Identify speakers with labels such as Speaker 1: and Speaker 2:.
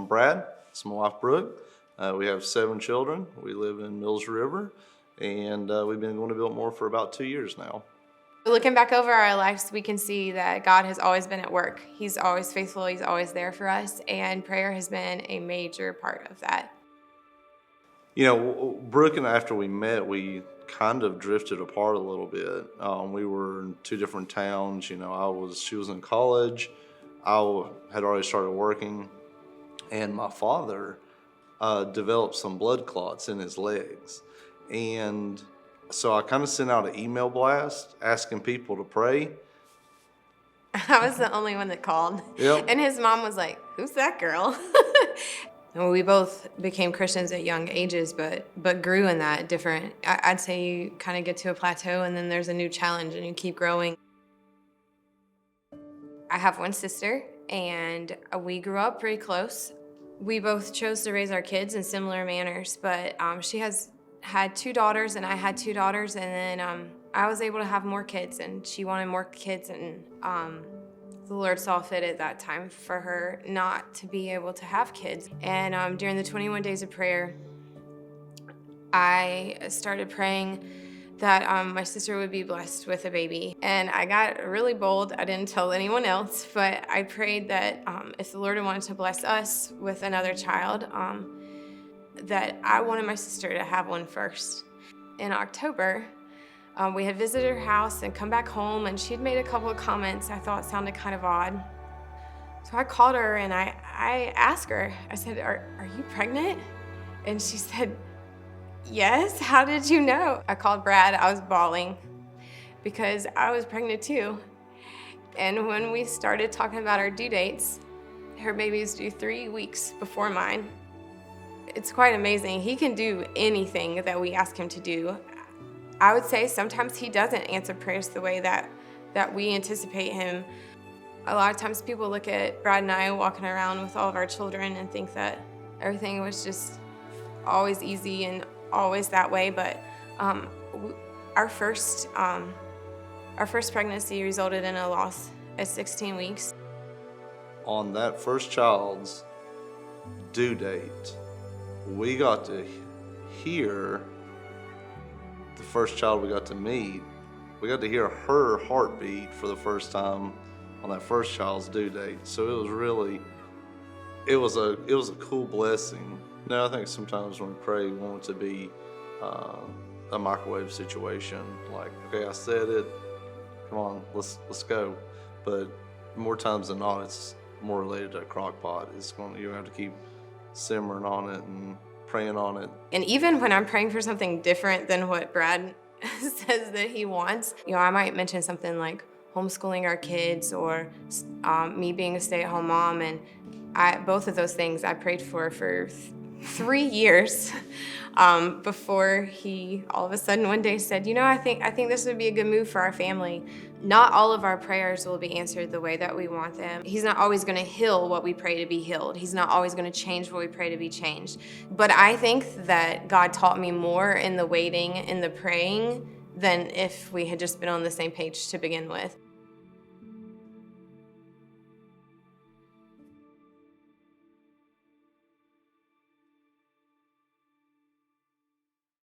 Speaker 1: Brad. It's my wife, Brooke. We have 7 children. We live in Mills River, and we've been going to Biltmore for about 2 years now.
Speaker 2: Looking back over our lives, we can see that God has always been at work. He's always faithful. He's always there for us, and prayer has been a major part of that.
Speaker 1: You know, Brooke and I, after we met, we kind of drifted apart a little bit. We were in 2 different towns. You know, she was in college. Had already started working, and my father developed some blood clots in his legs. And so I kind of sent out an email blast asking people to pray.
Speaker 2: I was the only one that called.
Speaker 1: Yep.
Speaker 2: And his mom was like, "Who's that girl?" Well, we both became Christians at young ages, but grew in that different. I'd say you kind of get to a plateau, and then there's a new challenge, and you keep growing. I have one sister, and we grew up pretty close. We both chose to raise our kids in similar manners, but she had 2 daughters, and I had 2 daughters, and then I was able to have more kids, and she wanted more kids, and the Lord saw fit at that time for her not to be able to have kids. And during the 21 days of prayer, I started praying that my sister would be blessed with a baby. And I got really bold. I didn't tell anyone else, but I prayed that if the Lord wanted to bless us with another child, that I wanted my sister to have one first. In October, we had visited her house and come back home, and she had made a couple of comments I thought sounded kind of odd. So I called her and I asked her, I said, are you pregnant? And she said, "Yes, how did you know?" I called Brad. I was bawling because I was pregnant too. And when we started talking about our due dates, her baby is due 3 weeks before mine. It's quite amazing. He can do anything that we ask him to do. I would say sometimes he doesn't answer prayers the way that we anticipate him. A lot of times people look at Brad and I walking around with all of our children and think that everything was just always easy and always that way, but our first pregnancy resulted in a loss at 16 weeks.
Speaker 1: On that first child's due date, we got to hear the first child we got to meet. We got to hear her heartbeat for the first time on that first child's due date. So it was a cool blessing. No, I think sometimes when we pray, we want it to be a microwave situation. Like, okay, I said it. Come on, let's go. But more times than not, it's more related to a crock pot. You have to keep simmering on it and praying on it.
Speaker 2: And even when I'm praying for something different than what Brad says that he wants, I might mention something like homeschooling our kids or me being a stay-at-home mom, and both of those things I prayed for 3 years before he all of a sudden one day said, I think this would be a good move for our family. Not all of our prayers will be answered the way that we want them. He's not always going to heal what we pray to be healed. He's not always going to change what we pray to be changed. But I think that God taught me more in the waiting, in the praying, than if we had just been on the same page to begin with.